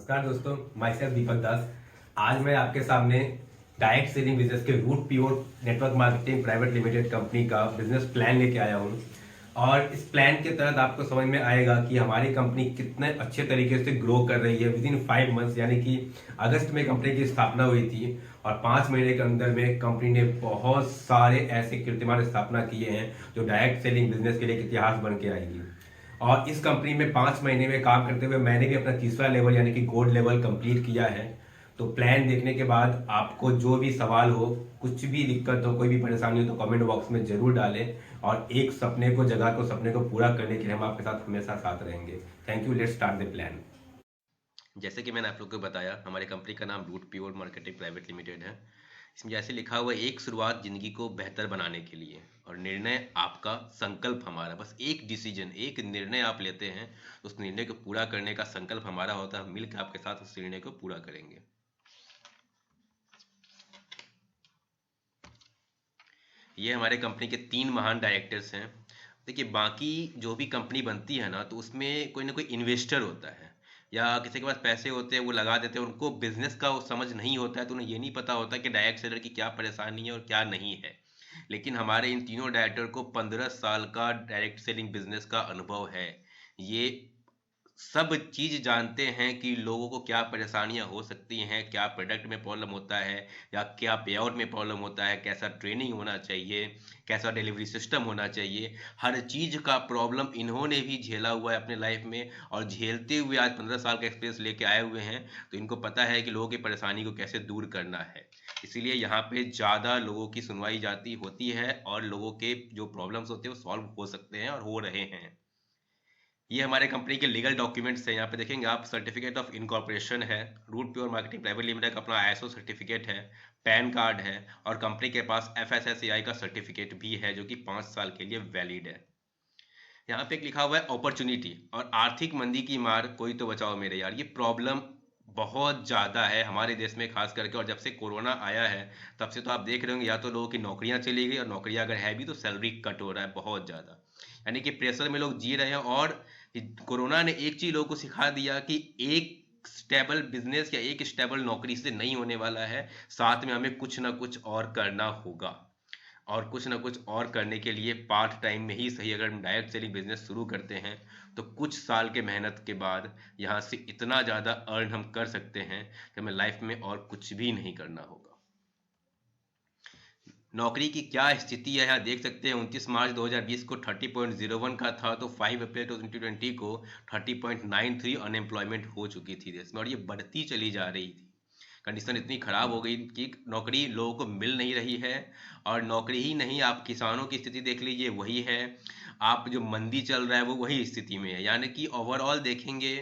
नमस्कार दोस्तों, my self दीपक दास। आज मैं आपके सामने डायरेक्ट सेलिंग बिजनेस के root pure network marketing private limited company का बिजनेस प्लान लेके आया हूँ। और इस प्लान के तहत आपको समझ में आएगा कि हमारी कंपनी कितने अच्छे तरीके से ग्रो कर रही है। विद इन 5 मंथ्स यानी कि अगस्त में कंपनी की स्थापना हुई थी और 5 महीने के अंदर में कंपनी ने बहुत सारे ऐसे कीर्तिमान स्थापना किए हैं जो डायरेक्ट सेलिंग बिजनेस के लिए एक इतिहास बन के आएगी। और इस कंपनी में 5 महीने में काम करते हुए मैंने भी अपना तीसरा लेवल यानी कि गोल्ड लेवल कंप्लीट किया है। तो प्लान देखने के बाद आपको जो भी सवाल हो, कुछ भी दिक्कत हो, कोई भी परेशानी हो तो कमेंट बॉक्स में जरूर डालें। और एक सपने को जगह को सपने को पूरा करने के लिए हम आपके साथ हमेशा साथ रहेंगे। Thank you. Let's start the plan. जैसे कि मैंने आप लोग को बताया, हमारी कंपनी का नाम root pure marketing private limited है। इसमें जैसे लिखा हुआ है, एक शुरुआत जिंदगी को बेहतर बनाने के लिए और निर्णय आपका, संकल्प हमारा। बस एक डिसीजन, एक निर्णय आप लेते हैं, उस निर्णय को पूरा करने का संकल्प हमारा होता है। हम मिलकर आपके साथ उस निर्णय को पूरा करेंगे। ये हमारे कंपनी के 3 महान डायरेक्टर्स हैं। देखिए, बाकी जो भी कंपनी बनती है ना, तो उसमें कोई ना कोई इन्वेस्टर होता है या किसी के पास पैसे होते हैं, वो लगा देते हैं। उनको बिजनेस का वो समझ नहीं होता है, तो उन्हें ये नहीं पता होता कि डायरेक्ट सेलर की क्या परेशानी है और क्या नहीं है। लेकिन हमारे इन तीनों डायरेक्टर को 15 साल का डायरेक्ट सेलिंग बिजनेस का अनुभव है। ये सब चीज जानते हैं कि लोगों को क्या परेशानियां हो सकती हैं, क्या प्रोडक्ट में प्रॉब्लम होता है या क्या पेआउट में प्रॉब्लम होता है, कैसा ट्रेनिंग होना चाहिए, कैसा डिलीवरी सिस्टम होना चाहिए। हर चीज का प्रॉब्लम इन्होंने भी झेला हुआ है अपने लाइफ में, और झेलते हुए आज 15 साल का एक्सपीरियंस लेके आए हुए हैं। तो इनको पता है कि लोगों की परेशानी को कैसे दूर करना है। इसीलिए यहाँ पे ज़्यादा लोगों की सुनवाई जाती होती है और लोगों के जो प्रॉब्लम्स होते हैं वो सॉल्व हो सकते हैं और हो रहे हैं। ये हमारे कंपनी के लीगल डॉक्यूमेंट्स हैं। यहाँ पे देखेंगे आप, सर्टिफिकेट ऑफ इनकॉर्पोरेशन है, root pure marketing private limited का अपना आईएसओ सर्टिफिकेट है, पैन कार्ड है, और कंपनी के पास एफएसएसएआई का सर्टिफिकेट भी है जो कि 5 साल के लिए वैलिड है। यहाँ पे एक लिखा हुआ है, अपॉर्चुनिटी और आर्थिक मंदी की मार, कोई तो बचाओ मेरे यार। ये प्रॉब्लम बहुत ज़्यादा है हमारे देश में खास करके, और जब से कोरोना आया है तब से तो आप देख रहे होंगे, या तो लोगों की नौकरियां चली गई, और नौकरियां अगर है भी तो सैलरी कट हो रहा है बहुत ज़्यादा। यानी कि प्रेशर में लोग जी रहे हैं। और कोरोना ने एक चीज़ लोगों को सिखा दिया कि एक स्टेबल बिजनेस या एक स्टेबल नौकरी से नहीं होने वाला है, साथ में हमें कुछ ना कुछ और करना होगा। और कुछ ना कुछ और करने के लिए पार्ट टाइम में ही सही, अगर हम डायरेक्ट सेलिंग बिजनेस शुरू करते हैं तो कुछ साल के मेहनत के बाद यहाँ से इतना ज़्यादा अर्न हम कर सकते हैं कि हमें लाइफ में और कुछ भी नहीं करना होगा। नौकरी की क्या स्थिति है यहाँ देख सकते हैं। 29 मार्च 2020 को 30.01 का था, तो 5 अप्रैल 2020 को 30.93 अनएम्प्लॉयमेंट हो चुकी थी देश में, और ये बढ़ती चली जा रही थी। कंडीशन इतनी खराब हो गई कि नौकरी लोगों को मिल नहीं रही है। और नौकरी ही नहीं, आप किसानों की स्थिति देख लीजिए, वही है। आप जो मंदी चल रहा है वो वही स्थिति में है। यानी कि ओवरऑल देखेंगे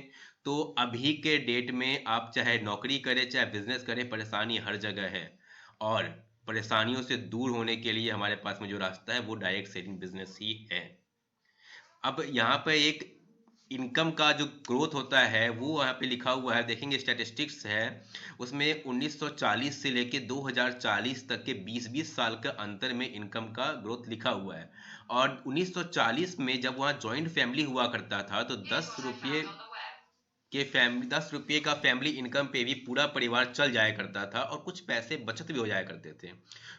तो अभी के डेट में आप चाहे नौकरी करें चाहे बिजनेस करें, परेशानी हर जगह है। और परेशानियों से दूर होने के लिए हमारे पास में जो रास्ता है वो डायरेक्ट सेलिंग बिजनेस ही है। अब यहाँ पे एक इनकम का जो ग्रोथ होता है वो यहाँ पे लिखा हुआ है, देखेंगे स्टैटिस्टिक्स है। उसमें 1940 से लेके 2040 तक के 20-20 साल का अंतर में इनकम का ग्रोथ लिखा हुआ है। और 1940 में जब वहाँ जॉइंट फैमिली हुआ करता था तो 10 रुपये का फैमिली इनकम पे भी पूरा परिवार चल जाया करता था, और कुछ पैसे बचत भी हो जाया करते थे।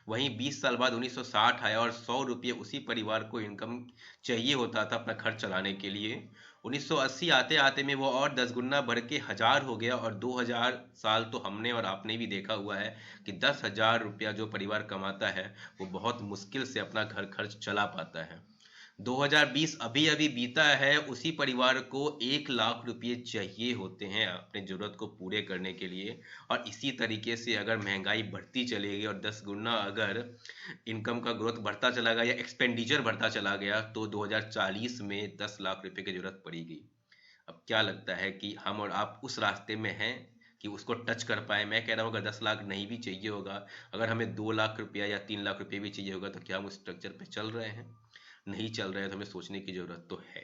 वहीं 20 साल बाद 1960 आया और 100 रुपये उसी परिवार को इनकम चाहिए होता था अपना खर्च चलाने के लिए। 1980 आते आते में वो और 10 गुना बढ़ के 1000 हो गया, और 2000 साल तो हमने और आपने भी देखा हुआ है कि 10,000 रुपया जो परिवार कमाता है वो बहुत मुश्किल से अपना घर खर्च चला पाता है। 2020 अभी अभी बीता है, उसी परिवार को 1 लाख रुपये चाहिए होते हैं अपने ज़रूरत को पूरे करने के लिए। और इसी तरीके से अगर महंगाई बढ़ती चलेगी और 10 गुना अगर इनकम का ग्रोथ बढ़ता चला गया या एक्सपेंडिचर बढ़ता चला गया, तो 2040 में 10 लाख रुपये की जरूरत पड़ेगी। अब क्या लगता है कि हम और आप उस रास्ते में हैं कि उसको टच कर पाए? मैं कह रहा हूँ, अगर 10 लाख नहीं भी चाहिए होगा, अगर हमें 2 लाख रुपया या 3 लाख रुपये भी चाहिए होगा, तो क्या हम उस स्ट्रक्चर पे चल रहे हैं? नहीं चल रहे हैं, तो हमें सोचने की जरूरत तो है।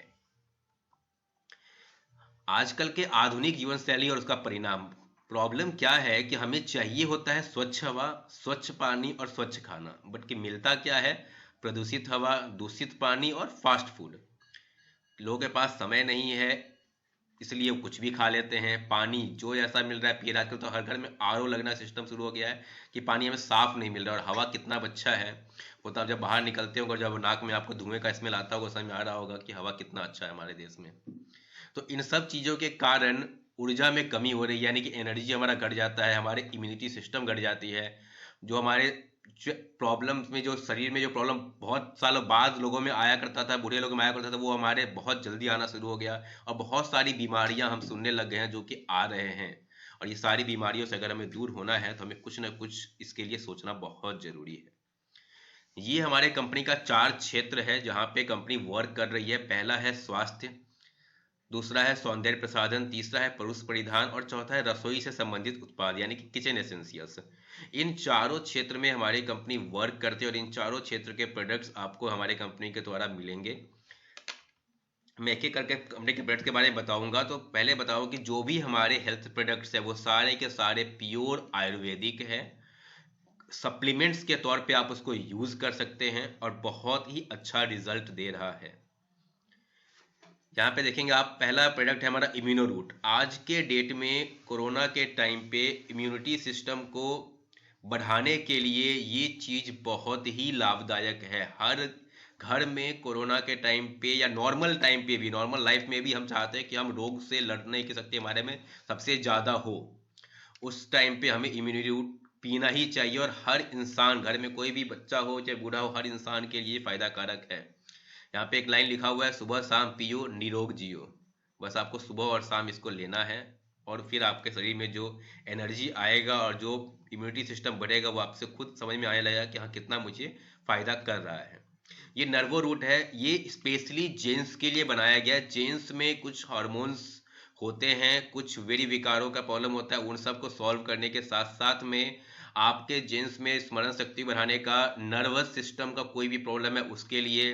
आजकल के आधुनिक जीवन शैली और उसका परिणाम, प्रॉब्लम क्या है कि हमें चाहिए होता है स्वच्छ हवा, स्वच्छ पानी और स्वच्छ खाना, बट कि मिलता क्या है? प्रदूषित हवा, दूषित पानी और फास्ट फूड। लोगों के पास समय नहीं है इसलिए वो कुछ भी खा लेते हैं। पानी जो ऐसा मिल रहा है पी रहा है, आजकल तो हर घर में आरओ लगना सिस्टम शुरू हो गया है कि पानी हमें साफ नहीं मिल रहा। और हवा कितना अच्छा है, वो तो आप जब बाहर निकलते हो, जब नाक में आपको धुएं का स्मेल आता होगा, समझ में आ रहा होगा कि हवा कितना अच्छा है हमारे देश में। तो इन सब चीज़ों के कारण ऊर्जा में कमी हो रही है, यानी कि एनर्जी हमारा घट जाता है, हमारे इम्यूनिटी सिस्टम घट जाती है। जो हमारे प्रॉब्लम्स में, जो शरीर में जो प्रॉब्लम बहुत सालों बाद लोगों में आया करता था, बूढ़े लोगों में आया करता था, वो हमारे बहुत जल्दी आना शुरू हो गया। और बहुत सारी बीमारियां हम सुनने लग गए हैं जो कि आ रहे हैं। और ये सारी बीमारियों से अगर हमें दूर होना है तो हमें कुछ ना कुछ इसके लिए सोचना बहुत ज़रूरी है। ये हमारे कंपनी का 4 क्षेत्र है जहाँ पे कंपनी वर्क कर रही है। पहला है स्वास्थ्य, दूसरा है सौंदर्य प्रसाधन, तीसरा है पुरुष परिधान और चौथा है रसोई से संबंधित उत्पाद यानी कि किचन एसेंशियल्स। इन चारों क्षेत्र में हमारी कंपनी वर्क करती है और इन चारों क्षेत्र के प्रोडक्ट्स आपको हमारे कंपनी के द्वारा मिलेंगे। मैं एक एक करके कंपनी के प्रोडक्ट्स के बारे में बताऊंगा। तो पहले बताओ कि जो भी हमारे हेल्थ प्रोडक्ट्स है वो सारे के सारे प्योर आयुर्वेदिक है। सप्लीमेंट्स के तौर पे आप उसको यूज़ कर सकते हैं और बहुत ही अच्छा रिजल्ट दे रहा है। यहाँ पे देखेंगे आप, पहला प्रोडक्ट है हमारा इम्यूनो रूट। आज के डेट में कोरोना के टाइम पे इम्यूनिटी सिस्टम को बढ़ाने के लिए ये चीज़ बहुत ही लाभदायक है। हर घर में कोरोना के टाइम पे या नॉर्मल टाइम पे भी, नॉर्मल लाइफ में भी हम चाहते हैं कि हम रोग से लड़ने की शक्ति हमारे में सबसे ज़्यादा हो। उस टाइम पे हमें इम्यूनिटी रूट पीना ही चाहिए और हर इंसान, घर में कोई भी बच्चा हो चाहे बूढ़ा हो, हर इंसान के लिए फायदा कारक है। यहाँ पे एक लाइन लिखा हुआ है, सुबह शाम पियो निरोग जियो। बस आपको सुबह और शाम इसको लेना है और फिर आपके शरीर में जो एनर्जी आएगा और जो इम्यूनिटी सिस्टम बढ़ेगा वो आपसे खुद समझ में आने लगेगा कि हाँ कितना मुझे फायदा कर रहा है। ये नर्वो रूट है, ये स्पेशली जेंट्स के लिए बनाया गया है। जेंट्स में कुछ हार्मोन्स होते हैं, कुछ वेरी विकारों का प्रॉब्लम होता है, उन सब को सॉल्व करने के साथ साथ में आपके जेंट्स में स्मरण शक्ति बढ़ाने का, नर्वस सिस्टम का कोई भी प्रॉब्लम है उसके लिए,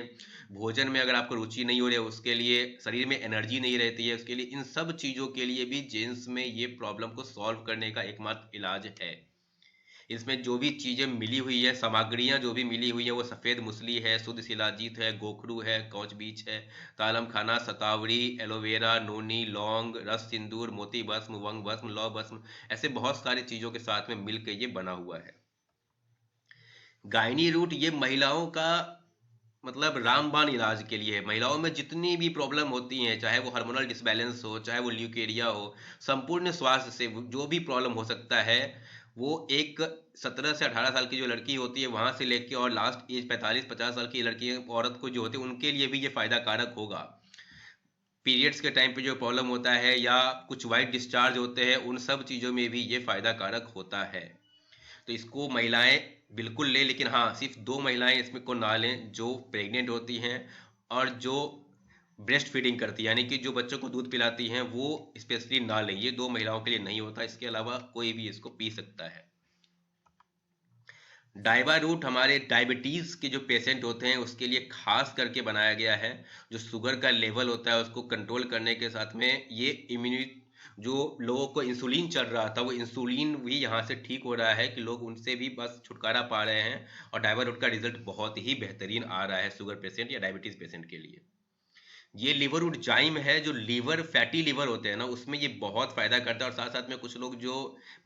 भोजन में अगर आपको रुचि नहीं हो रही है उसके लिए, शरीर में एनर्जी नहीं रहती है उसके लिए, इन सब चीज़ों के लिए भी जेंट्स में ये प्रॉब्लम को सॉल्व करने का एकमात्र इलाज है। इसमें जो भी चीज़ें मिली हुई है, सामग्रियाँ जो भी मिली हुई है, वो सफ़ेद मूसली है, शुद्ध शिलाजीत है, गोखरू है, कौच बीज है, तालम खाना, शतावरी, एलोवेरा, नोनी, लौंग, रस सिंदूर, मोती भस्म, वंग भस्म, लौ भस्म, ऐसे बहुत सारी चीज़ों के साथ में मिल के ये बना हुआ है। गायनी रूट ये महिलाओं का मतलब रामबाण इलाज के लिए है। महिलाओं में जितनी भी प्रॉब्लम होती हैं, चाहे वो हार्मोनल डिसबैलेंस हो, चाहे वो ल्यूकेरिया हो, संपूर्ण स्वास्थ्य से जो भी प्रॉब्लम हो सकता है, वो एक 17 से 18 साल की जो लड़की होती है वहां से लेके और लास्ट एज 45-50 साल की लड़की औरत को जो होती है उनके लिए भी ये फायदा कारक होगा। पीरियड्स के टाइम पे जो प्रॉब्लम होता है या कुछ वाइट डिस्चार्ज होते हैं, उन सब चीज़ों में भी ये फायदा कारक होता है। तो इसको महिलाएं बिल्कुल लें, लेकिन हाँ सिर्फ 2 महिलाएं इसमें को ना लें, जो प्रेग्नेंट होती हैं और जो ब्रेस्ट फीडिंग करती है, यानी कि जो बच्चों को दूध पिलाती हैं, वो स्पेशली ना लें। ये 2 महिलाओं के लिए नहीं होता, इसके अलावा कोई भी इसको पी सकता है। डाइवा रूट हमारे डायबिटीज़ के जो पेशेंट होते हैं उसके लिए खास करके बनाया गया है। जो शुगर का लेवल होता है उसको कंट्रोल करने के साथ में ये इम्यूनिटी, जो लोगों को इंसुलिन चल रहा था वो इंसुलिन भी यहाँ से ठीक हो रहा है कि लोग उनसे भी बस छुटकारा पा रहे हैं। और डाइवा रूट का रिजल्ट बहुत ही बेहतरीन आ रहा है शुगर पेशेंट या डायबिटीज़ पेशेंट के लिए। ये लिवर रूट जाइम है, जो लीवर फैटी लिवर होते हैं ना उसमें ये बहुत फायदा करता है। और साथ साथ में कुछ लोग जो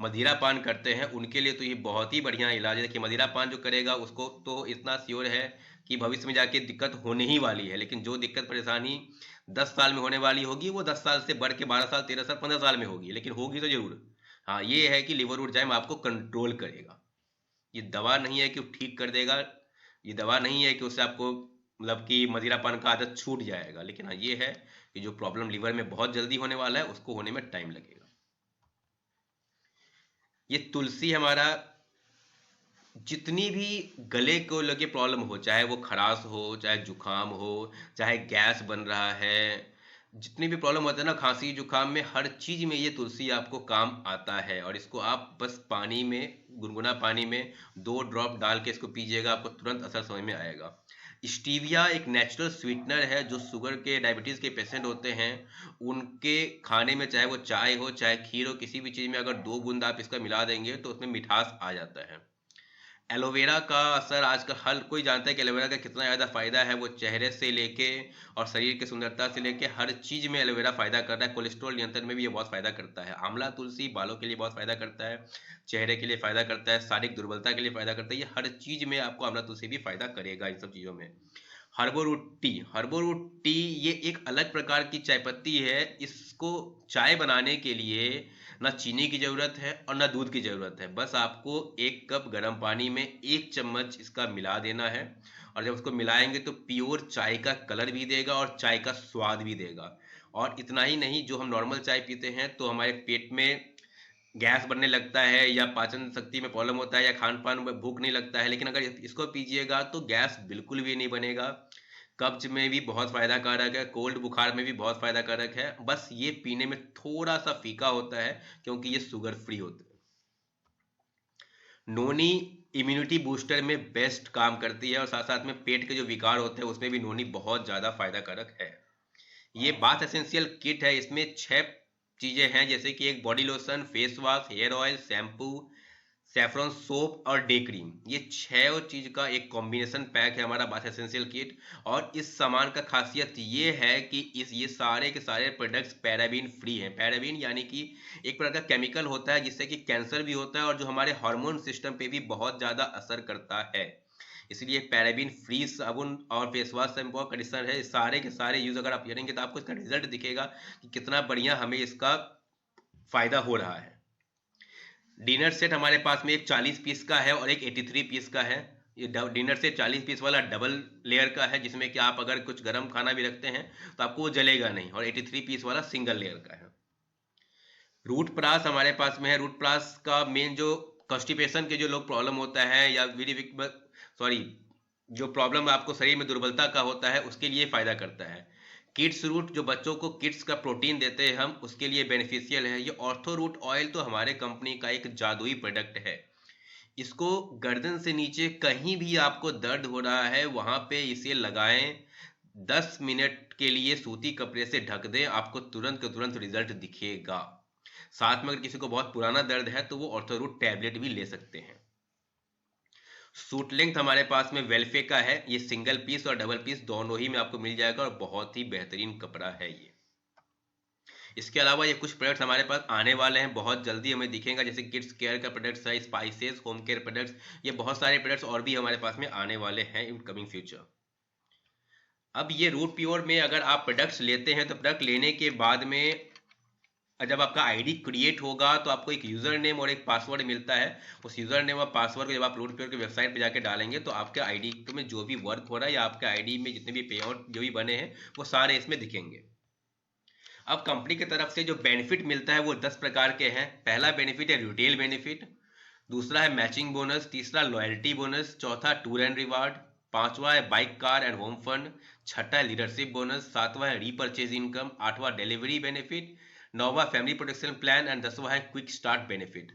मदिरा पान करते हैं उनके लिए तो ये बहुत ही बढ़िया इलाज है। देखिए मदिरा पान जो करेगा उसको तो इतना श्योर है कि भविष्य में जाके दिक्कत होने ही वाली है, लेकिन जो दिक्कत परेशानी 10 साल में होने वाली होगी वो 10 साल से बढ़ के 12 साल, 13 साल, 15 साल में होगी, लेकिन होगी तो जरूर। हाँ ये है कि लिवर रूट जाइम आपको कंट्रोल करेगा। ये दवा नहीं है कि वो ठीक कर देगा, ये दवा नहीं है कि उससे आपको मतलब कि मदिरापान का आदत छूट जाएगा, लेकिन हाँ ये है कि जो प्रॉब्लम लिवर में बहुत जल्दी होने वाला है उसको होने में टाइम लगेगा। ये तुलसी हमारा जितनी भी गले को लगे प्रॉब्लम हो, चाहे वो खराश हो, चाहे जुकाम हो, चाहे गैस बन रहा है, जितनी भी प्रॉब्लम होता है ना खांसी जुकाम में, हर चीज में ये तुलसी आपको काम आता है। और इसको आप बस पानी में, गुनगुना पानी में 2 ड्रॉप डाल के इसको पीजिएगा, आपको तुरंत असर समझ में आएगा। स्टीविया एक नेचुरल स्वीटनर है, जो शुगर के डायबिटीज के पेशेंट होते हैं उनके खाने में, चाहे वो चाय हो चाहे खीर हो, किसी भी चीज में अगर 2 बूंद आप इसका मिला देंगे तो उसमें मिठास आ जाता है। एलोवेरा का असर आजकल हर कोई जानता है कि एलोवेरा का कितना ज़्यादा फायदा है। वो चेहरे से लेके और शरीर की सुंदरता से लेके हर चीज़ में एलोवेरा फायदा कर रहा है। कोलेस्ट्रॉल नियंत्रण में भी ये बहुत फायदा करता है। आंवला तुलसी बालों के लिए बहुत फायदा करता है, चेहरे के लिए फायदा करता है, शारीरिक दुर्बलता के लिए फायदा करता है। ये हर चीज़ में आपको आंवला तुलसी भी फायदा करेगा इन सब चीज़ों में। हर्बोरूट टी ये एक अलग प्रकार की चाय पत्ती है। इसको चाय बनाने के लिए ना चीनी की ज़रूरत है और ना दूध की ज़रूरत है। बस आपको 1 कप गर्म पानी में 1 चम्मच इसका मिला देना है, और जब उसको मिलाएंगे तो प्योर चाय का कलर भी देगा और चाय का स्वाद भी देगा। और इतना ही नहीं, जो हम नॉर्मल चाय पीते हैं तो हमारे पेट में गैस बनने लगता है या पाचन शक्ति में प्रॉब्लम होता है या खान पान में भूख नहीं लगता है, लेकिन अगर इसको पीजिएगा तो गैस बिल्कुल भी नहीं बनेगा। कब्ज में भी बहुत फायदा कारक है, कोल्ड बुखार में भी बहुत फायदा कारक है। बस ये पीने में थोड़ा सा फीका होता है क्योंकि ये शुगर फ्री होता है। नोनी इम्यूनिटी बूस्टर में बेस्ट काम करती है, और साथ साथ में पेट के जो विकार होते हैं उसमें भी नोनी बहुत ज़्यादा फायदा कारक है। ये बाथ एसेंशियल किट है। इसमें 6 चीज़ें हैं, जैसे कि एक body lotion, face wash, hair oil, shampoo, saffron soap और डे क्रीम। ये 6 चीज़ का एक कॉम्बिनेशन पैक है हमारा बाथ एसेंशियल किट। और इस सामान का खासियत ये है कि ये सारे के सारे प्रोडक्ट्स पैराबीन फ्री हैं। पैराबीन यानी कि एक प्रकार का केमिकल होता है जिससे कि कैंसर भी होता है और जो हमारे हार्मोन सिस्टम पे भी बहुत ज़्यादा असर करता है। इसलिए पैराबीन फ्री साबुन और फेस वॉश, शैम्पू और कंडीशनर है। सारे के सारे यूज़ अगर आप करेंगे तो आपको इसका रिजल्ट दिखेगा कि कितना बढ़िया हमें इसका फ़ायदा हो रहा है। डिनर सेट हमारे पास में एक 40 पीस का है और एक 83 पीस का है। ये डिनर सेट 40 पीस वाला डबल लेयर का है, जिसमें कि आप अगर कुछ गर्म खाना भी रखते हैं तो आपको वो जलेगा नहीं, और 83 पीस वाला सिंगल लेयर का है। रूट प्रास हमारे पास में है। रूट प्रास का मेन जो कॉन्स्टिपेशन के जो लोग प्रॉब्लम होता है या सॉरी जो प्रॉब्लम आपको शरीर में दुर्बलता का होता है उसके लिए फ़ायदा करता है। किड्स रूट जो बच्चों को किड्स का प्रोटीन देते हैं हम, उसके लिए बेनिफिशियल है। ये ऑर्थो रूट ऑयल तो हमारे कंपनी का एक जादुई प्रोडक्ट है। इसको गर्दन से नीचे कहीं भी आपको दर्द हो रहा है वहां पे इसे लगाएं। 10 मिनट के लिए सूती कपड़े से ढक दें, आपको तुरंत के तुरंत रिजल्ट दिखेगा। साथ में अगर किसी को बहुत पुराना दर्द है तो वो ऑर्थोरूट टैबलेट भी ले सकते हैं। सूट लेंथ हमारे पास में वेलफे का है। ये सिंगल पीस और डबल पीस दोनों ही में आपको मिल जाएगा और बहुत ही बेहतरीन कपड़ा है ये। इसके अलावा ये कुछ प्रोडक्ट्स हमारे पास आने वाले हैं, बहुत जल्दी हमें दिखेगा, जैसे किड्स केयर का प्रोडक्ट्स है, स्पाइसेस, होम केयर प्रोडक्ट्स। ये बहुत सारे प्रोडक्ट्स और भी हमारे पास में आने वाले हैं इन कमिंग फ्यूचर। अब ये रूट प्योर में अगर आप प्रोडक्ट्स लेते हैं तो प्रोडक्ट लेने के बाद में जब आपका आईडी क्रिएट होगा तो आपको एक यूज़र नेम और एक पासवर्ड मिलता है। उस यूज़र नेम और पासवर्ड को जब आप रूट प्योर की वेबसाइट पे जाके डालेंगे तो आपके आईडी में जो भी वर्क हो रहा है या आपके आईडी में जितने भी पे आउट जो भी बने हैं वो सारे इसमें दिखेंगे। अब कंपनी की तरफ से जो बेनिफिट मिलता है वो 10 प्रकार के हैं। पहला बेनिफिट है रिटेल बेनिफिट, दूसरा है मैचिंग बोनस, तीसरा लॉयल्टी बोनस, चौथा टूर एंड रिवार्ड, पांचवा है bike car and home fund, छठा है लीडरशिप बोनस, सातवां है रीपर्चेज इनकम, आठवां डिलीवरी बेनिफिट, नौवां फैमिली प्रोटेक्शन प्लान एंड 10वां है क्विक स्टार्ट बेनिफिट।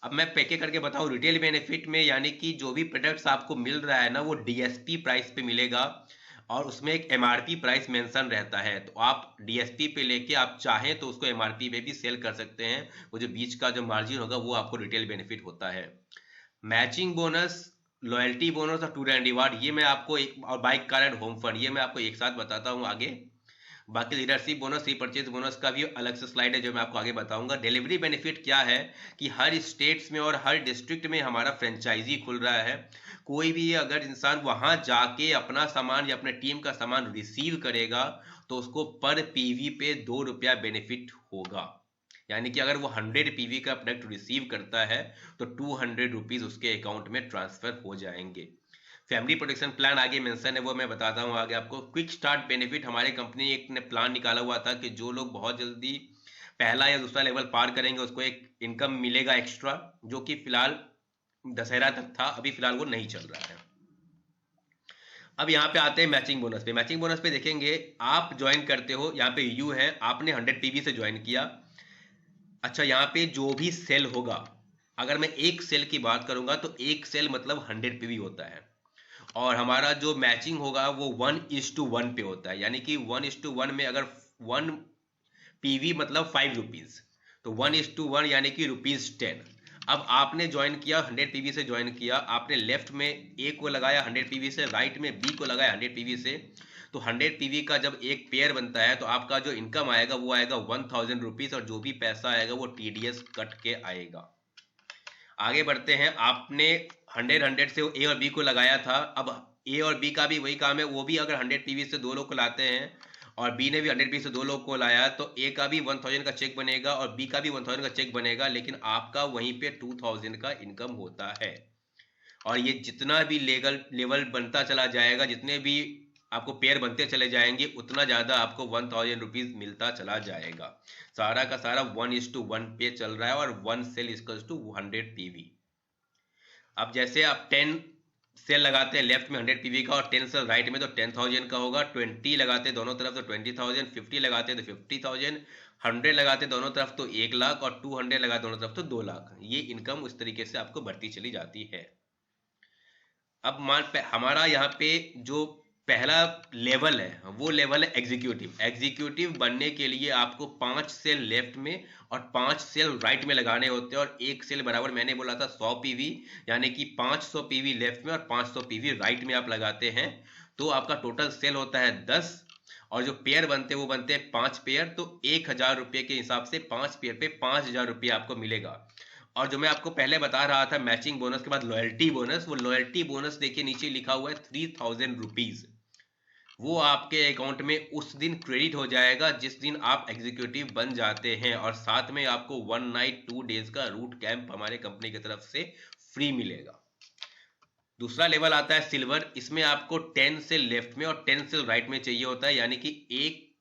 अब मैं पैके करके बताऊं, रिटेल बेनिफिट में यानी कि जो भी प्रोडक्ट्स आपको मिल रहा है ना वो डीएसपी प्राइस पे मिलेगा और उसमें एक एमआरपी प्राइस मेंशन रहता है। तो आप डीएसपी पे लेके आप चाहें तो उसको एमआरपी पे भी सेल कर सकते हैं। वो जो बीच का जो मार्जिन होगा वो आपको रिटेल बेनिफिट होता है। मैचिंग बोनस, लॉयल्टी बोनस और टूर एंड रिवार्ड ये मैं आपको एक, और bike car and home fund ये मैं आपको एक साथ बताता हूँ आगे। बाकी लीडरशिप बोनस, रीपर्चेज बोनस का भी अलग से स्लाइड है जो मैं आपको आगे बताऊंगा। डिलीवरी बेनिफिट क्या है कि हर स्टेट्स में और हर डिस्ट्रिक्ट में हमारा फ्रेंचाइजी खुल रहा है। कोई भी अगर इंसान वहां जाके अपना सामान या अपने टीम का सामान रिसीव करेगा तो उसको पर पीवी पे 2 रुपया बेनिफिट होगा। यानी कि अगर वो 100 पीवी का प्रोडक्ट रिसीव करता है तो 200 रुपीज उसके अकाउंट में ट्रांसफर हो जाएंगे। फैमिली प्रोटेक्शन प्लान आगे मेंशन है, वो मैं बताता हूँ आगे आपको। क्विक स्टार्ट बेनिफिट, हमारे कंपनी एक ने प्लान निकाला हुआ था कि जो लोग बहुत जल्दी पहला या दूसरा लेवल पार करेंगे उसको एक इनकम मिलेगा एक्स्ट्रा, जो कि फिलहाल दशहरा तक था, अभी फिलहाल वो नहीं चल रहा है। अब यहाँ पे आते हैं मैचिंग बोनस पे। मैचिंग बोनस पे देखेंगे, आप ज्वाइन करते हो, यहाँ पे यू है, आपने 100 पीवी से ज्वाइन किया। अच्छा, यहाँ पे जो भी सेल होगा, अगर मैं एक सेल की बात करूंगा तो एक सेल मतलब 100 पीवी होता है, और हमारा जो मैचिंग होगा वो 1:1 पे होता है। यानी कि 1:1 में अगर 1 पीवी मतलब 5 रुपीज, तो 1:1 यानी कि ₹10। अब आपने ज्वाइन किया 100 पीवी से ज्वाइन किया, आपने लेफ्ट में ए को लगाया 100 पीवी से, राइट में बी को लगाया 100 पीवी से, तो 100 पीवी का जब एक पेयर बनता है तो आपका जो इनकम आएगा वो आएगा 1000 रुपीज, और जो भी पैसा आएगा वो टीडीएस कट के आएगा। आगे बढ़ते हैं, आपने 100 से ए और बी को लगाया था, अब ए और बी का भी वही काम है, वो भी अगर 100 पीवी से 2 लोग को लाते हैं और बी ने भी 100 पीवी से 2 लोग को लाया तो ए का भी 1000 का चेक बनेगा और बी का भी 1000 का चेक बनेगा, लेकिन आपका वहीं पे 2000 का इनकम होता है। और ये जितना भी लेवल बनता चला जाएगा, जितने भी आपको पेयर बनते चले जाएंगे, उतना ज़्यादा आपको 1000 रुपीज़ मिलता चला जाएगा। सारा का सारा 1:1 पे चल रहा है और 1 सेल इक्वल्स टू 100 पीवी। अब जैसे आप 10 सेल लगाते हैं लेफ्ट में 100 पीवी का और 10 सेल राइट में तो 10,000 का होगा, 20 लगाते हैं दोनों तरफ तो 20,000, 50 लगाते हैं तो 50,000, 100 लगाते हैं दोनों तरफ तो 1 लाख और 200 लगाते दोनों तरफ तो 2 लाख। ये इनकम उस तरीके से आपको बढ़ती चली जाती है। अब हमारा यहाँ पे जो पहला लेवल है वो लेवल है एग्जीक्यूटिव। एग्जीक्यूटिव बनने के लिए आपको 5 सेल लेफ्ट में और 5 सेल राइट में लगाने होते हैं, और एक सेल बराबर मैंने बोला था 100 पीवी, यानी कि 500 पीवी लेफ्ट में और 500 पीवी राइट में आप लगाते हैं तो आपका टोटल सेल होता है 10, और जो पेयर बनते हैं वो बनते हैं 5 पेयर, तो 1000 रुपये के हिसाब से 5 पेयर पे 5000 रुपये आपको मिलेगा। और जो मैं आपको पहले बता रहा था मैचिंग बोनस के बाद लॉयल्टी बोनस, वो लॉयल्टी बोनस देखिए नीचे लिखा हुआ है 3000 रुपीज, वो आपके अकाउंट में उस दिन क्रेडिट हो जाएगा जिस दिन आप एग्जीक्यूटिव बन जाते हैं, और साथ में आपको 1 नाइट 2 डेज का रूट कैंप हमारे कंपनी की तरफ से फ्री मिलेगा। दूसरा लेवल आता है सिल्वर। इसमें आपको 10 से लेफ्ट में और 10 से राइट में चाहिए होता है, यानी कि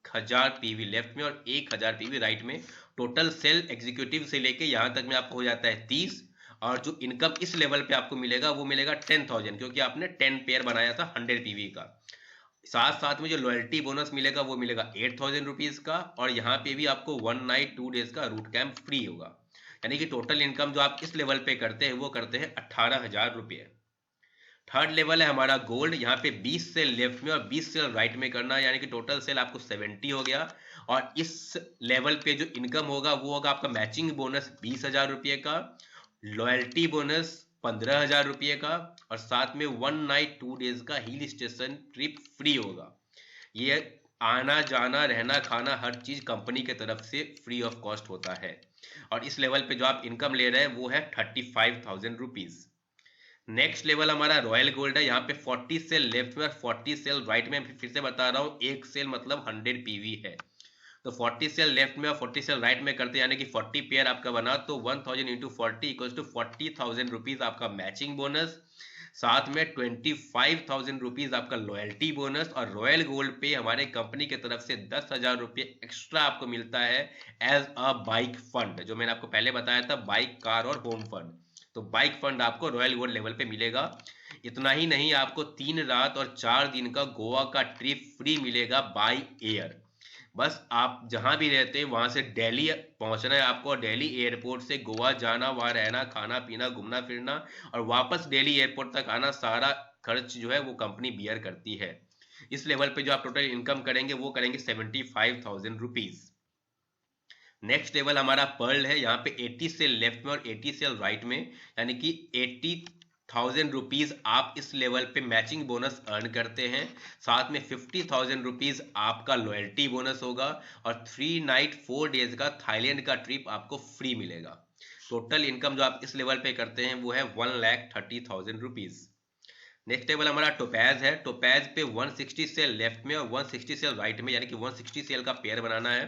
1000 पीवी लेफ्ट में और 1000 पीवी राइट में। टोटल सेल एग्जीक्यूटिव से लेके यहाँ तक में आपको हो जाता है 30, और जो इनकम इस लेवल पे आपको मिलेगा वो मिलेगा 10,000, क्योंकि आपने 10 पेयर बनाया था 100 पीवी का। साथ साथ में जो लॉयल्टी बोनस मिलेगा वो मिलेगा 8000 रुपीज का, और यहाँ पे भी आपको 1 नाइट 2 डेज का रूट कैंप फ्री होगा, यानी कि टोटल इनकम जो आप इस लेवल पे करते हैं वो करते हैं 18,000 रुपये। थर्ड लेवल है हमारा गोल्ड। यहाँ पे 20 सेल लेफ्ट में और 20 सेल राइट में करना है, यानी कि टोटल सेल आपको 70 हो गया, और इस लेवल पे जो इनकम होगा वो होगा आपका मैचिंग बोनस 20,000 रुपये का, लॉयल्टी बोनस 15,000 रुपये का, और साथ में 1 नाइट 2 डेज का हिल स्टेशन ट्रिप फ्री होगा। ये आना जाना रहना खाना हर चीज कंपनी की तरफ से फ्री ऑफ कॉस्ट होता है, और इस लेवल पे जो आप इनकम ले रहे हैं वो है 35,000 रुपीज। नेक्स्ट लेवल हमारा रॉयल गोल्ड है। यहाँ पे 40 सेल लेफ्ट में और 40 सेल राइट में, फिर से बता रहा हूँ, एक सेल मतलब 100 पीवी है, तो 40 सेल लेफ्ट में और 40 सेल राइट में करते हैं, यानी कि 40 पेयर आपका बना तो 1000 इंटू 40 इक्वल्स टू 40,000 रुपीज आपका मैचिंग बोनस, साथ में 25,000 रुपीज आपका लॉयल्टी बोनस, और रॉयल गोल्ड पे हमारे कंपनी की तरफ से 10,000 रुपये एक्स्ट्रा आपको मिलता है एज अ बाइक फंड, जो मैंने आपको पहले बताया था, बाइक कार और होम फंड। तो बाइक फंड आपको रॉयल गोल्ड लेवल पे मिलेगा। इतना ही नहीं, आपको 3 रात और 4 दिन का गोवा का ट्रिप फ्री मिलेगा बाय एयर। बस आप जहां भी रहते हैं वहां से दिल्ली पहुंचना है आपको, दिल्ली एयरपोर्ट से गोवा जाना, वहां रहना खाना पीना घूमना फिरना और वापस दिल्ली एयरपोर्ट तक आना, सारा खर्च जो है वो कंपनी बियर करती है। इस लेवल पे जो आप टोटल इनकम करेंगे वो करेंगे 75,000 रुपीज। नेक्स्ट लेवल हमारा पर्ल है। यहाँ पे 80 सेल लेफ्ट में और 80 सेल राइट में, यानी कि 80,000 रुपीज आप इस लेवल पे मैचिंग बोनस अर्न करते हैं, साथ में 50,000 रुपीज आपका लॉयल्टी बोनस होगा, और 3 नाइट 4 डेज का थाईलैंड का ट्रिप आपको फ्री मिलेगा। टोटल इनकम जो आप इस लेवल पे करते हैं वो है 1,30,000 रुपीज। नेक्स्ट लेवल हमारा टोपैज है। टोपैज पे 160 सेल लेफ्ट में और 160 सेल राइट में, यानी कि 160 सेल का पेयर बनाना है।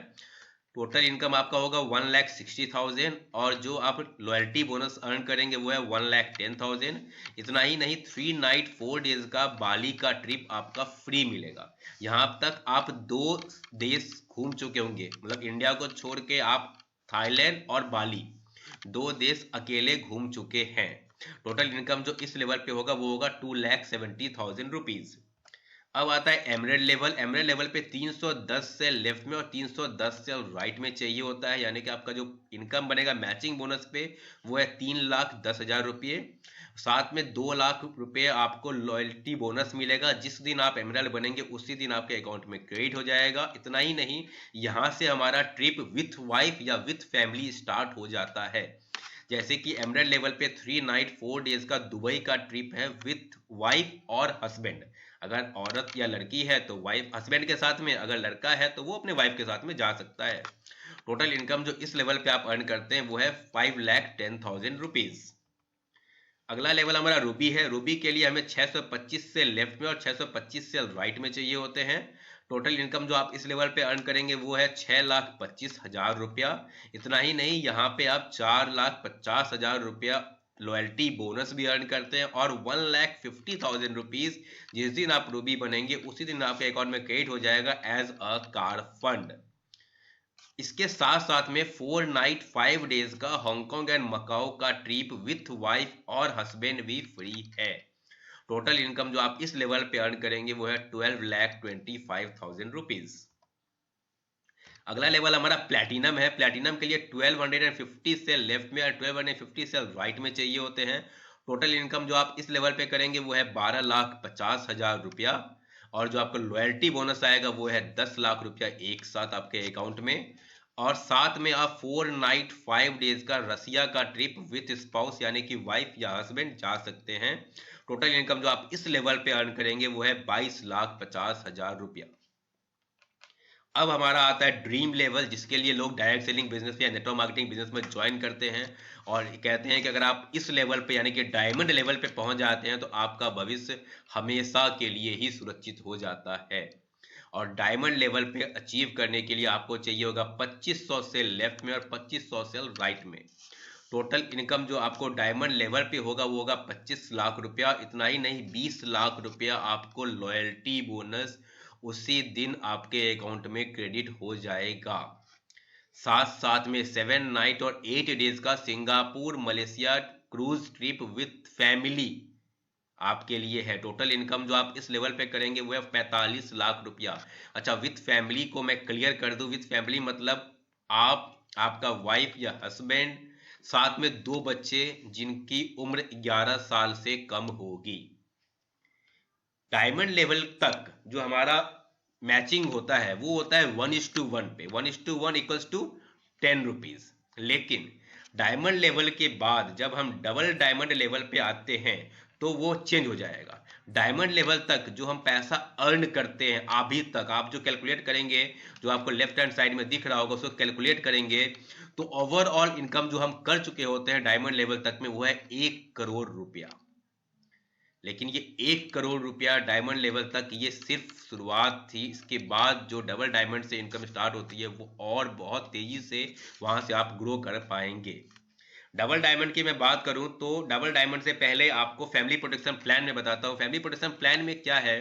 टोटल इनकम आपका होगा 1,60,000, और जो आप लॉयल्टी बोनस अर्न करेंगे वो है 1,10,000। इतना ही नहीं, 3 नाइट 4 डेज का बाली का ट्रिप आपका फ्री मिलेगा। यहाँ तक आप 2 देश घूम चुके होंगे, मतलब इंडिया को छोड़ के आप थाईलैंड और बाली 2 देश अकेले घूम चुके हैं। टोटल इनकम जो इस लेवल पे होगा वो होगा 2,70,000 रुपीज। अब आता है एमरेल्ड लेवल। एमरेल्ड लेवल पे 310 सेल लेफ्ट में और 310 सेल राइट में चाहिए होता है, यानी कि आपका जो इनकम बनेगा मैचिंग बोनस पे वो है 3,10,000 रुपये, साथ में 2 लाख रुपये आपको लॉयल्टी बोनस मिलेगा। जिस दिन आप एमरेल्ड बनेंगे उसी दिन आपके अकाउंट में क्रेडिट हो जाएगा। इतना ही नहीं, यहाँ से हमारा ट्रिप विथ वाइफ या विथ फैमिली स्टार्ट हो जाता है। जैसे कि एमरेल्ड लेवल पे 3 नाइट 4 डेज का दुबई का ट्रिप है विथ वाइफ और हस्बैंड। अगर औरत या लड़की है तो वाइफ हस्बैंड के साथ में, अगर लड़का है तो वो अपने वाइफ के साथ में जा सकता है। टोटल इनकम जो इस लेवल पे आप अर्न करते हैं वो है 5,10,000 रुपीज। अगला लेवल हमारा रूबी है। रूबी के लिए हमें 625 से लेफ्ट में और 625 से राइट में चाहिए होते हैं। टोटल इनकम जो आप इस लेवल पे अर्न करेंगे वो है 6,25,000 रुपया। इतना ही नहीं, यहाँ पे आप 4,50,000 रुपया लॉयल्टी बोनस भी अर्न करते हैं और 1,50,000 रुपीज जिस दिन आप रूबी बनेंगे उसी दिन आपके अकाउंट में क्रेडिट हो जाएगा एज अ कार फंड। इसके साथ साथ में 4 नाइट 5 डेज का हांगकांग एंड मकाओ का ट्रिप विथ वाइफ और हस्बैंड भी फ्री है। टोटल इनकम जो आप इस लेवल पे अर्न करेंगे वो है 12,25,000 रुपीज। अगला लेवल हमारा प्लैटिनम है। प्लैटिनम के लिए 1250 से लेफ्ट में और 1250 से राइट में चाहिए होते हैं। टोटल इनकम जो आप इस लेवल पे करेंगे वो है 12,50,000 रुपया और जो आपको लॉयल्टी बोनस आएगा वो है 10 लाख रुपया एक साथ आपके अकाउंट में। और साथ में आप 4 नाइट 5 डेज का रसिया का ट्रिप विथ स्पाउस यानी कि वाइफ या हस्बैंड जा सकते हैं। टोटल इनकम जो आप इस लेवल पे अर्न करेंगे वो है 22,50,000 रुपया। अब हमारा आता है ड्रीम लेवल, जिसके लिए लोग डायरेक्ट सेलिंग बिजनेस या नेटवर्क मार्केटिंग बिजनेस में ज्वाइन करते हैं और कहते हैं कि अगर आप इस लेवल पे यानी कि डायमंड लेवल पे पहुंच जाते हैं तो आपका भविष्य हमेशा के लिए ही सुरक्षित हो जाता है। और डायमंड लेवल पे अचीव करने के लिए आपको चाहिए होगा 2500 से लेफ्ट में और 2500 से राइट में। टोटल इनकम जो आपको डायमंड लेवल पे होगा वो होगा 25 लाख रुपया। इतना ही नहीं, 20 लाख रुपया आपको लॉयल्टी बोनस उसी दिन आपके अकाउंट में क्रेडिट हो जाएगा। साथ साथ में 7 नाइट और 8 डेज का Singapore Malaysia cruise trip with family आपके लिए है। टोटल इनकम जो आप इस लेवल पे करेंगे वो है 45 लाख रुपया। अच्छा, विथ फैमिली को मैं क्लियर कर दूं, विथ फैमिली मतलब आप, आपका वाइफ या हस्बैंड, साथ में 2 बच्चे जिनकी उम्र 11 साल से कम होगी। डायमंड लेवल तक जो हमारा मैचिंग होता है वो होता है 1:1 पे, 1:1 इक्वल्स टू 10 रुपीज। लेकिन डायमंड लेवल के बाद जब हम डबल डायमंड लेवल पे आते हैं तो वो चेंज हो जाएगा। डायमंड लेवल तक जो हम पैसा अर्न करते हैं अभी तक, आप जो कैलकुलेट करेंगे, जो आपको लेफ्ट हैंड साइड में दिख रहा होगा उसको कैलकुलेट करेंगे तो ओवरऑल इनकम जो हम कर चुके होते हैं डायमंड लेवल तक में वो है 1 करोड़ रुपया। लेकिन ये 1 करोड़ रुपया डायमंड लेवल तक ये सिर्फ शुरुआत थी। इसके बाद जो डबल डायमंड से इनकम स्टार्ट होती है वो और बहुत तेजी से वहां से आप ग्रो कर पाएंगे। डबल डायमंड की मैं बात करूं तो डबल डायमंड से पहले आपको फैमिली प्रोटेक्शन प्लान में बताता हूं। फैमिली प्रोटेक्शन प्लान में क्या है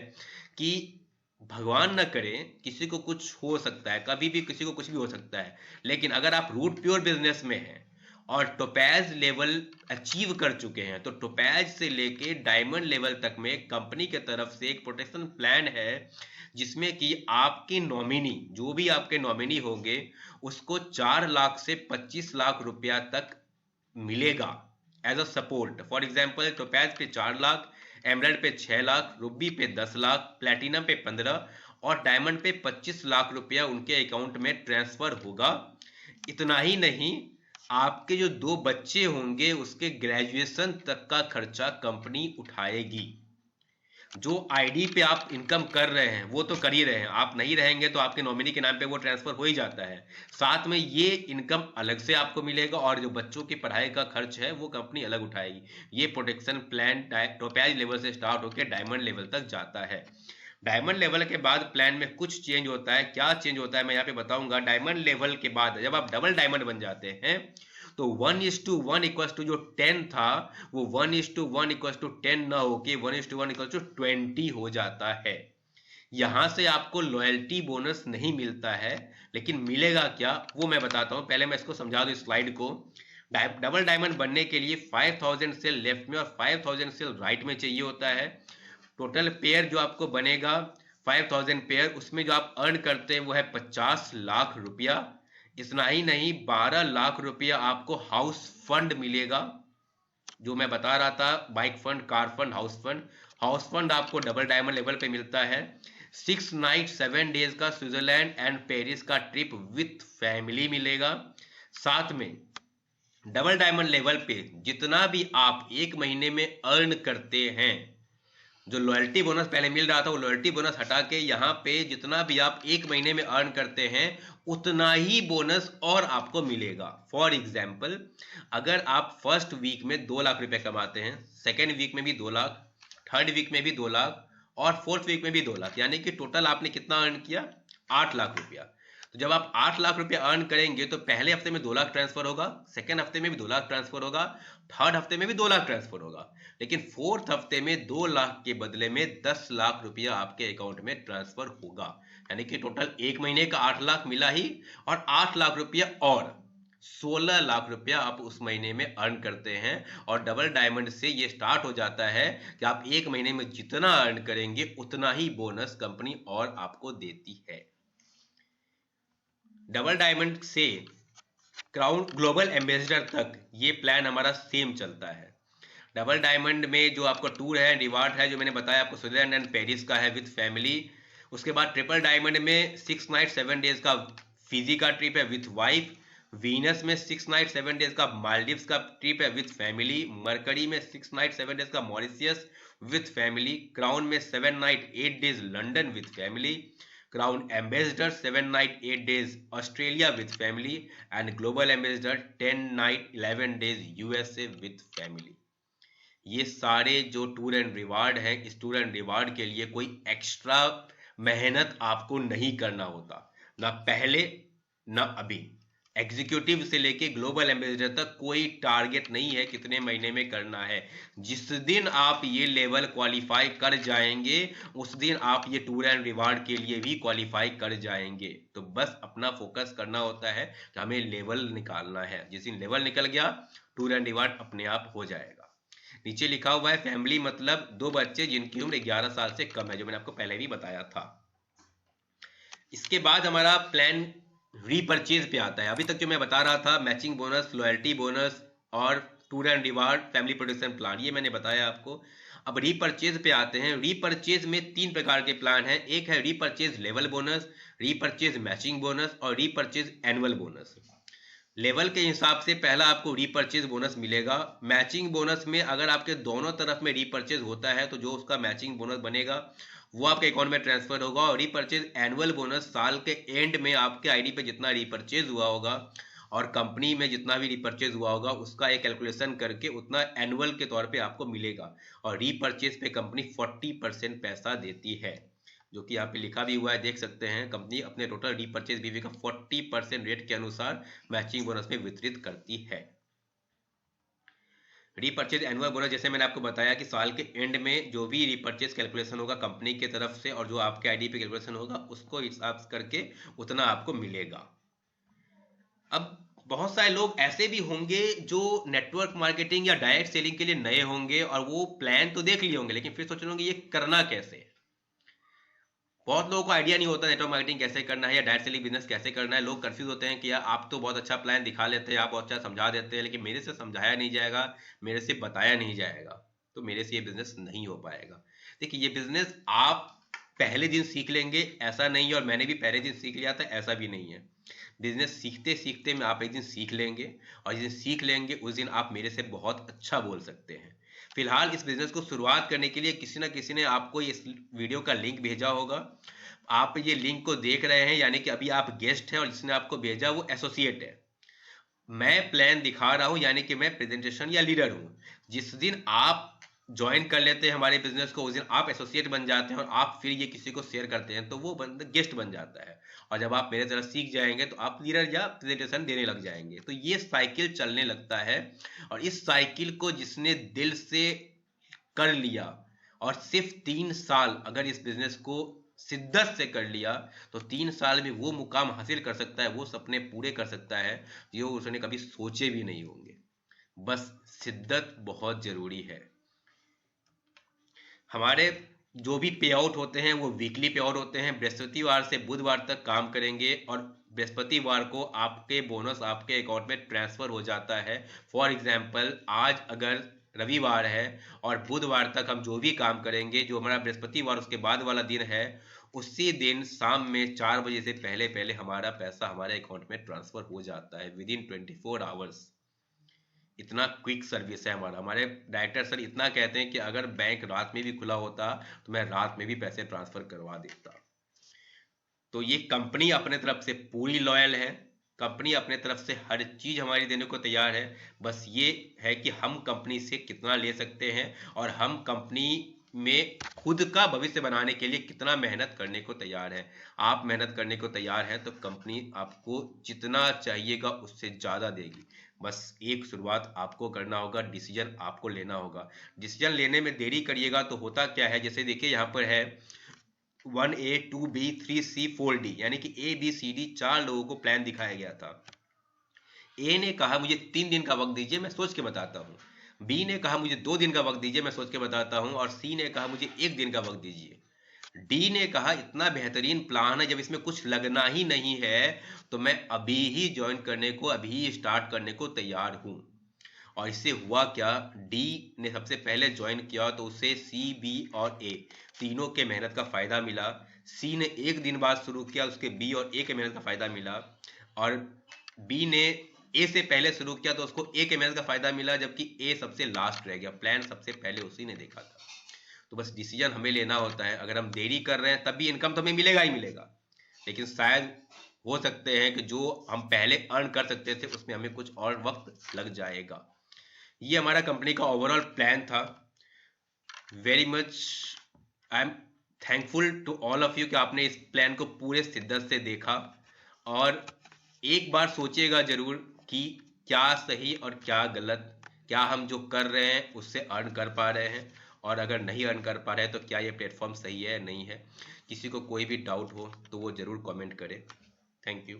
कि भगवान न करे किसी को कुछ हो सकता है, कभी भी किसी को कुछ भी हो सकता है, लेकिन अगर आप रूट प्योर बिजनेस में हैं और टोपैज लेवल अचीव कर चुके हैं तो टोपैज से लेके डायमंड लेवल तक में कंपनी के तरफ से एक प्रोटेक्शन प्लान है जिसमें कि आपके नॉमिनी, जो भी आपके नॉमिनी होंगे, उसको 4 लाख से 25 लाख रुपया तक मिलेगा as a support. For example, Topaz पे 4 लाख, एमराल्ड पे 6 लाख, रूबी पे 10 लाख, प्लेटिनम पे 15 और डायमंड पे 25 लाख रुपया उनके अकाउंट में ट्रांसफर होगा। इतना ही नहीं, आपके जो 2 बच्चे होंगे उसके ग्रेजुएशन तक का खर्चा कंपनी उठाएगी। जो आईडी पे आप इनकम कर रहे हैं वो तो कर ही रहे हैं, आप नहीं रहेंगे तो आपके नॉमिनी के नाम पे वो ट्रांसफर हो ही जाता है। साथ में ये इनकम अलग से आपको मिलेगा और जो बच्चों की पढ़ाई का खर्च है वो कंपनी अलग उठाएगी। ये प्रोटेक्शन प्लान टोपैज लेवल से स्टार्ट होकर डायमंड लेवल तक जाता है। डायमंड लेवल के बाद प्लान में कुछ चेंज होता है। क्या चेंज होता है मैं यहाँ पे बताऊंगा। डायमंड लेवल के बाद जब आप डबल डायमंड बन जाते हैं तो 1:1 इक्वल्स टू जो 10 था वो 1:1 इक्वल्स टू 10 ना होके 1:1 इक्वल्स टू 20 हो जाता है। यहां से आपको लॉयल्टी बोनस नहीं मिलता है, लेकिन मिलेगा क्या वो मैं बताता हूं। पहले मैं इसको समझा दूं स्लाइड को। डबल डायमंड बनने के लिए 5000 से लेफ्ट में और 5000 से राइट में चाहिए होता है। टोटल पेयर जो आपको बनेगा 5000 पेयर, उसमें जो आप अर्न करते हैं वो है 50 लाख रुपया। इतना ही नहीं, 12 लाख रुपया आपको हाउस फंड मिलेगा, जो मैं बता रहा था, bike fund, car fund, house fund. House fund आपको डबल डायमंड लेवल पे मिलता है। 6 नाइट 7 डेज का स्विट्जरलैंड एंड पेरिस का ट्रिप विथ फैमिली मिलेगा। साथ में डबल डायमंड लेवल पे जितना भी आप एक महीने में अर्न करते हैं, जो लॉयल्टी बोनस पहले मिल रहा था वो लॉयल्टी बोनस हटा के यहाँ पे जितना भी आप एक महीने में अर्न करते हैं उतना ही बोनस और आपको मिलेगा। फॉर एग्जाम्पल, अगर आप फर्स्ट वीक में 2 लाख रुपए कमाते हैं, सेकेंड वीक में भी 2 लाख, थर्ड वीक में भी 2 लाख और फोर्थ वीक में भी 2 लाख, यानी कि टोटल आपने कितना अर्न किया, 8 लाख रुपया। तो जब आप 8 लाख रुपया अर्न करेंगे तो पहले हफ्ते में 2 लाख ट्रांसफर होगा, सेकेंड हफ्ते में भी 2 लाख ट्रांसफर होगा, थर्ड हफ्ते में भी 2 लाख ट्रांसफर होगा, लेकिन फोर्थ हफ्ते में 2 लाख के बदले में 10 लाख रुपया आपके अकाउंट में ट्रांसफर होगा। यानी कि टोटल एक महीने का 8 लाख मिला ही, और 8 लाख रुपया और 16 लाख रुपया आप उस महीने में अर्न करते हैं। और डबल डायमंड से ये स्टार्ट हो जाता है कि आप एक महीने में जितना अर्न करेंगे उतना ही बोनस कंपनी और आपको देती है। डबल डायमंड से क्राउन ग्लोबल एम्बेसडर तक ये प्लान हमारा सेम चलता है। डबल डायमंड में जो आपका टूर है, रिवार्ड है, जो मैंने बताया आपको स्विट्जरलैंड एंड पेरिस का है विद फैमिली। उसके बाद ट्रिपल डायमंड में 6 नाइट 7 डेज का फिजी का ट्रिप है विथ वाइफ। वीनस में 6 नाइट 7 डेज का मालदीव्स का ट्रिप है विथ फैमिली। मरकरी में 6 नाइट 7 डेज का मॉरिशियस विथ फैमिली। क्राउन में 7 night 8 days London with family. Crown ambassador 7 night 8 days Australia with family. And global ambassador 10 night 11 days USA with family. ये सारे जो tour and reward है, इस tour and reward के लिए कोई एक्स्ट्रा मेहनत आपको नहीं करना होता, ना पहले ना अभी। एग्जीक्यूटिव से लेके ग्लोबल एम्बेसडर तक कोई टारगेट नहीं है कितने महीने में करना है। जिस दिन आप ये लेवल क्वालिफाई कर जाएंगे उस दिन आप ये टूर एंड रिवार्ड के लिए भी क्वालिफाई कर जाएंगे। तो बस अपना फोकस करना होता है कि हमें लेवल निकालना है। जिस दिन लेवल निकल गया टूर एंड रिवार्ड अपने आप हो जाएगा। नीचे लिखा हुआ है फैमिली मतलब 2 बच्चे जिनकी उम्र 11 साल से कम है, जो मैंने आपको पहले भी बताया था। इसके बाद हमारा प्लान रीपरचेज पे आता है। अभी तक जो मैं बता रहा था मैचिंग बोनस, लॉयल्टी बोनस और tour and reward, family protection plan, ये मैंने बताया आपको। अब रीपरचेज पे आते हैं। रीपरचेज में 3 प्रकार के प्लान हैं। एक है repurchase level bonus, repurchase matching bonus और रीपरचेज एनुअल बोनस। लेवल के हिसाब से पहला आपको रीपरचेज बोनस मिलेगा। मैचिंग बोनस में अगर आपके दोनों तरफ में रीपरचेज होता है तो जो उसका मैचिंग बोनस बनेगा वो आपके अकाउंट में ट्रांसफर होगा। और रीपरचेज एनुअल बोनस साल के एंड में आपके आईडी पे जितना रीपरचेज हुआ होगा और कंपनी में जितना भी रीपरचेज हुआ होगा उसका एक कैलकुलेशन करके उतना एनुअल के तौर पे आपको मिलेगा। और रीपरचेज पे कंपनी 40% पैसा देती है, जो कि यहाँ पे लिखा भी हुआ है, देख सकते हैं। कंपनी अपने टोटल रीपरचेज बीवी का 40% रेट के अनुसार मैचिंग बोनस में वितरित करती है। रीपरचेज एनुअल बोनस जैसे मैंने आपको बताया कि साल के एंड में जो भी रीपरचेज कैलकुलेशन होगा कंपनी की तरफ से और जो आपके आईडी पे कैलकुलेशन होगा उसको हिसाब करके उतना आपको मिलेगा। अब बहुत सारे लोग ऐसे भी होंगे जो नेटवर्क मार्केटिंग या डायरेक्ट सेलिंग के लिए नए होंगे और वो प्लान तो देख लिए होंगे लेकिन फिर सोच रहे होंगे ये करना कैसे। बहुत लोगों को आइडिया नहीं होता नेटवर्क मार्केटिंग कैसे करना है या डायरेक्ट सेलिंग बिजनेस कैसे करना है। लोग कंफ्यूज होते हैं कि यार आप तो बहुत अच्छा प्लान दिखा लेते हैं, आप बहुत अच्छा समझा देते हैं, लेकिन मेरे से समझाया नहीं जाएगा, मेरे से बताया नहीं जाएगा तो मेरे से ये बिजनेस नहीं हो पाएगा। देखिए ये बिजनेस आप पहले दिन सीख लेंगे ऐसा नहीं है, और मैंने भी पहले दिन सीख लिया था ऐसा भी नहीं है। बिजनेस सीखते सीखते में आप एक दिन सीख लेंगे और जिस दिन सीख लेंगे उस दिन आप मेरे से बहुत अच्छा बोल सकते हैं। फिलहाल इस बिजनेस को शुरुआत करने के लिए किसी ना किसी ने आपको इस वीडियो का लिंक भेजा होगा। आप ये लिंक को देख रहे हैं यानी कि अभी आप गेस्ट हैं और जिसने आपको भेजा वो एसोसिएट है। मैं प्लान दिखा रहा हूं यानी कि मैं प्रेजेंटेशन या लीडर हूं। जिस दिन आप ज्वाइन कर लेते हैं हमारे बिजनेस को उस दिन आप एसोसिएट बन जाते हैं और आप फिर ये किसी को शेयर करते हैं तो वो बंदा गेस्ट बन जाता है। और जब आप मेरे तरह सीख जाएंगे तो आप लीडर या प्रेजेंटेशन देने लग जाएंगे। तो ये साइकिल चलने लगता है और इस साइकिल को जिसने दिल से कर लिया और सिर्फ 3 साल अगर इस बिजनेस को शिद्दत से कर लिया तो 3 साल में वो मुकाम हासिल कर सकता है, वो सपने पूरे कर सकता है जो उसने कभी सोचे भी नहीं होंगे। बस शिद्दत बहुत जरूरी है। हमारे जो भी पे आउट होते हैं वो वीकली पे आउट होते हैं। बृहस्पतिवार से बुधवार तक काम करेंगे और बृहस्पतिवार को आपके बोनस आपके अकाउंट में ट्रांसफर हो जाता है। फॉर एग्जांपल आज अगर रविवार है और बुधवार तक हम जो भी काम करेंगे, जो हमारा बृहस्पतिवार उसके बाद वाला दिन है, उसी दिन शाम में 4 बजे से पहले पहले हमारा पैसा हमारे अकाउंट में ट्रांसफर हो जाता है विद इन 24 आवर्स। इतना क्विक सर्विस है हमारा। हमारे डायरेक्टर सर इतना कहते हैं कि अगर बैंक रात में भी खुला होता तो मैं रात में भी पैसे ट्रांसफर करवा देता। तो ये कंपनी अपने तरफ से पूरी लॉयल है, कंपनी अपने तरफ से हर चीज हमारी देने को तैयार है। बस ये है कि हम कंपनी से कितना ले सकते हैं और हम कंपनी में खुद का भविष्य बनाने के लिए कितना मेहनत करने को तैयार है। आप मेहनत करने को तैयार हैं तो कंपनी आपको जितना चाहिएगा उससे ज़्यादा देगी। बस एक शुरुआत आपको करना होगा, डिसीजन आपको लेना होगा। डिसीजन लेने में देरी करिएगा तो होता क्या है, जैसे देखिए यहाँ पर है 1A 2B 3C 4D, यानी कि ABCD 4 लोगों को प्लान दिखाया गया था। ए ने कहा मुझे 3 दिन का वक्त दीजिए, मैं सोच के बताता हूँ। बी ने कहा मुझे 2 दिन का वक्त दीजिए, मैं सोच के बताता हूँ। और सी ने कहा मुझे 1 दिन का वक्त दीजिए। डी ने कहा इतना बेहतरीन प्लान है, जब इसमें कुछ लगना ही नहीं है तो मैं अभी ही ज्वाइन करने को, अभी ही स्टार्ट करने को तैयार हूँ। और इससे हुआ क्या, डी ने सबसे पहले ज्वाइन किया तो उसे सी, बी और ए तीनों के मेहनत का फायदा मिला। सी ने 1 दिन बाद शुरू किया, उसके बी और ए के मेहनत का फायदा मिला। और बी ने ए से पहले शुरू किया तो उसको ए के मेहनत का फायदा मिला, जबकि ए सबसे लास्ट रह गया। प्लान सबसे पहले उसी ने देखा था। तो बस डिसीजन हमें लेना होता है। अगर हम देरी कर रहे हैं तब भी इनकम तो हमें मिलेगा ही मिलेगा, लेकिन शायद हो सकते हैं कि जो हम पहले अर्न कर सकते थे उसमें हमें कुछ और वक्त लग जाएगा। ये हमारा कंपनी का ओवरऑल प्लान था। Very much I am thankful to all of you कि आपने इस प्लान को पूरे शिद्दत से देखा। और एक बार सोचिएगा जरूर कि क्या सही और क्या गलत, क्या हम जो कर रहे हैं उससे अर्न कर पा रहे हैं, और अगर नहीं अर्न कर पा रहे हैं तो क्या ये प्लेटफॉर्म सही है नहीं है। किसी को कोई भी डाउट हो तो वो ज़रूर कमेंट करे। Thank you.